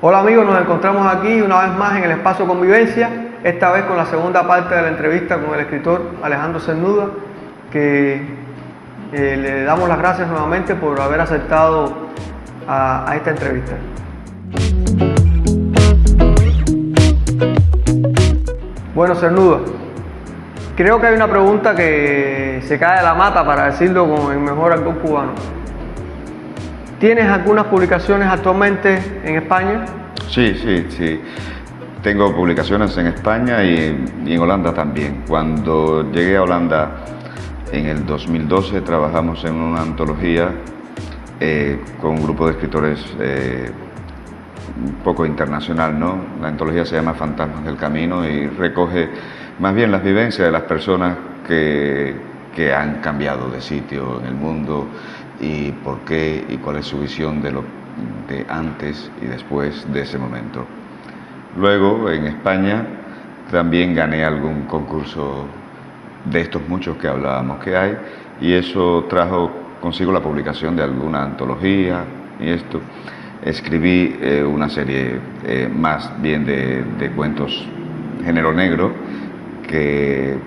Hola amigos, nos encontramos aquí una vez más en el espacio Convivencia, esta vez con la segunda parte de la entrevista con el escritor Alejandro Cernuda, que le damos las gracias nuevamente por haber aceptado a esta entrevista. Bueno, Cernuda, creo que hay una pregunta que se cae de la mata, para decirlo con el mejor argot cubano. ¿Tienes algunas publicaciones actualmente en España? Sí. Tengo publicaciones en España y en Holanda también. Cuando llegué a Holanda en el 2012 trabajamos en una antología con un grupo de escritores un poco internacional, ¿no? La antología se llama Fantasmas del Camino y recoge más bien las vivencias de las personas que han cambiado de sitio en el mundo y por qué y cuál es su visión de antes y después de ese momento. Luego, en España, también gané algún concurso de estos muchos que hablábamos que hay, y eso trajo consigo la publicación de alguna antología y esto. Escribí una serie más bien de cuentos género negro que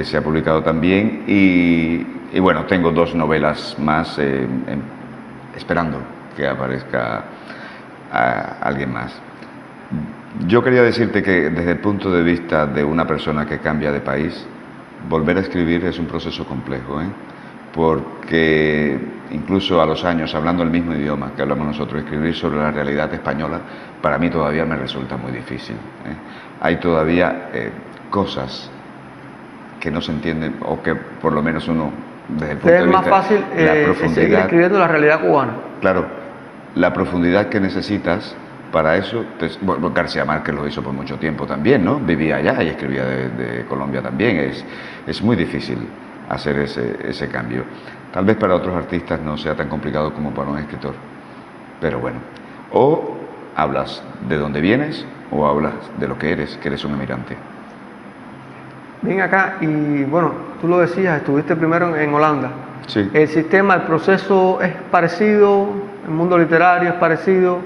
se ha publicado también y bueno, tengo 2 novelas más esperando que aparezca alguien más. Yo quería decirte que desde el punto de vista de una persona que cambia de país, volver a escribir es un proceso complejo, porque incluso a los años, hablando el mismo idioma que hablamos nosotros, escribir sobre la realidad española, para mí todavía me resulta muy difícil. Hay todavía cosas que no se entienden, o que por lo menos uno, desde el punto de vista... Es más fácil seguir escribiendo la realidad cubana. Claro, la profundidad que necesitas para eso, bueno, García Márquez lo hizo por mucho tiempo también, ¿no? Vivía allá y escribía de Colombia también. Es muy difícil hacer ese cambio. Tal vez para otros artistas no sea tan complicado como para un escritor, pero bueno. O hablas de dónde vienes o hablas de lo que eres un emigrante. Ven acá y bueno, tú lo decías, estuviste primero en Holanda. Sí. ¿El sistema, el proceso es parecido? ¿El mundo literario es parecido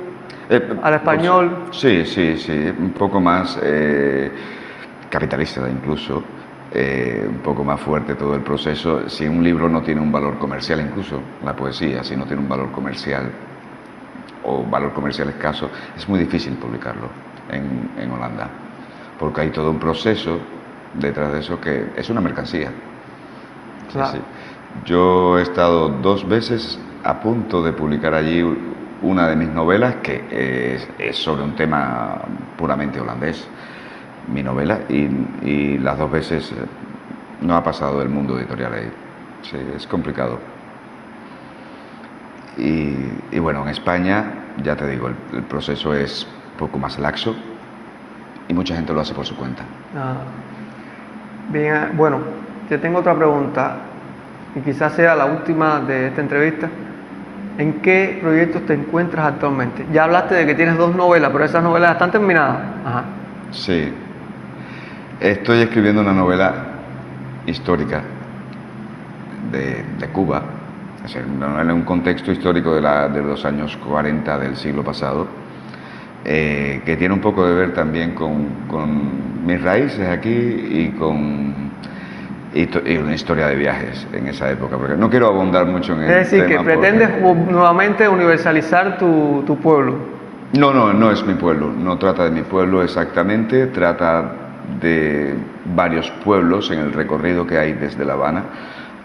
al español? Pues, sí, un poco más capitalista incluso, un poco más fuerte todo el proceso. Si un libro no tiene un valor comercial, incluso la poesía, si no tiene un valor comercial o valor comercial escaso, es muy difícil publicarlo en Holanda, porque hay todo un proceso detrás de eso que es una mercancía. Claro. Sí. Yo he estado 2 veces a punto de publicar allí una de mis novelas, que es sobre un tema puramente holandés, mi novela, y las 2 veces no ha pasado el mundo editorial ahí. Sí, es complicado. Y bueno, en España, ya te digo, el proceso es un poco más laxo y mucha gente lo hace por su cuenta. Bien, bueno, te tengo otra pregunta, y quizás sea la última de esta entrevista. ¿En qué proyectos te encuentras actualmente? Ya hablaste de que tienes 2 novelas, pero esas novelas están terminadas. Ajá. Sí. Estoy escribiendo una novela histórica de Cuba, en un contexto histórico de los años 40 del siglo pasado, que tiene un poco de ver también con mis raíces aquí y una historia de viajes en esa época, porque no quiero abundar mucho en el tema. Es decir, que pretendes nuevamente universalizar tu pueblo. No es mi pueblo, no trata de mi pueblo exactamente, trata de varios pueblos en el recorrido que hay desde La Habana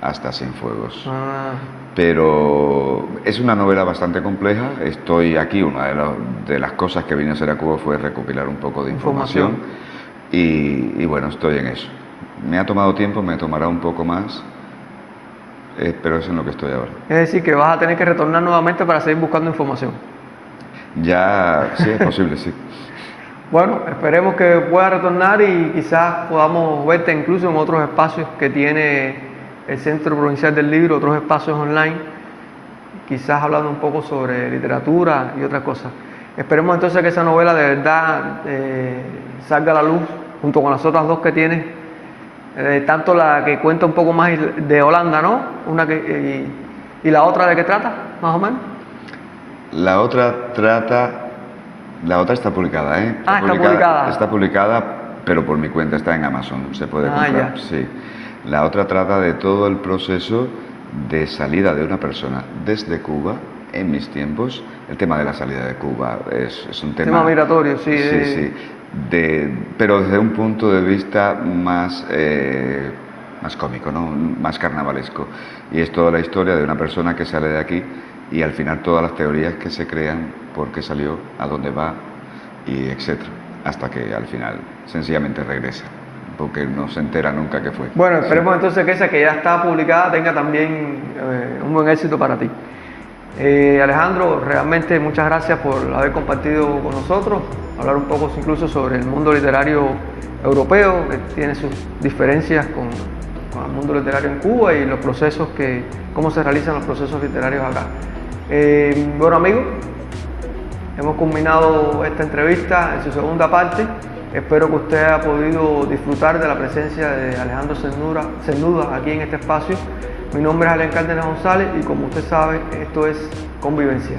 hasta Cienfuegos. Pero es una novela bastante compleja. Estoy aquí, una de las cosas que vine a hacer a Cuba fue recopilar un poco de información. Y bueno, estoy en eso. Me ha tomado tiempo, me tomará un poco más, pero es en lo que estoy ahora. Es decir, que vas a tener que retornar nuevamente para seguir buscando información. Ya, sí, es posible, sí. Bueno, esperemos que puedas retornar y quizás podamos verte incluso en otros espacios que tiene el Centro Provincial del Libro, otros espacios online, quizás hablando un poco sobre literatura y otras cosas. Esperemos entonces que esa novela de verdad salga a la luz junto con las otras 2 que tienes, tanto la que cuenta un poco más de Holanda, ¿no? ¿Y la otra de qué trata, más o menos? La otra trata La otra está publicada, ¿eh? Está publicada. Está publicada, pero por mi cuenta, está en Amazon, se puede comprar. Ya. Sí. La otra trata de todo el proceso de salida de una persona desde Cuba, en mis tiempos. El tema de la salida de Cuba es un tema migratorio, sí. Sí. Pero desde un punto de vista más cómico, ¿no? Más carnavalesco. Y es toda la historia de una persona que sale de aquí y al final todas las teorías que se crean, por qué salió, a dónde va, y etcétera, hasta que al final sencillamente regresa, porque no se entera nunca que fue. Bueno, esperemos entonces que esa que ya está publicada tenga también un buen éxito para ti. Alejandro, realmente muchas gracias por haber compartido con nosotros, hablar un poco incluso sobre el mundo literario europeo, que tiene sus diferencias con el mundo literario en Cuba y los procesos cómo se realizan los procesos literarios acá. Bueno amigos, hemos culminado esta entrevista en su segunda parte. Espero que usted haya podido disfrutar de la presencia de Alejandro Cernuda aquí en este espacio. Mi nombre es Alejandro Cárdenas González y como usted sabe, esto es Convivencia.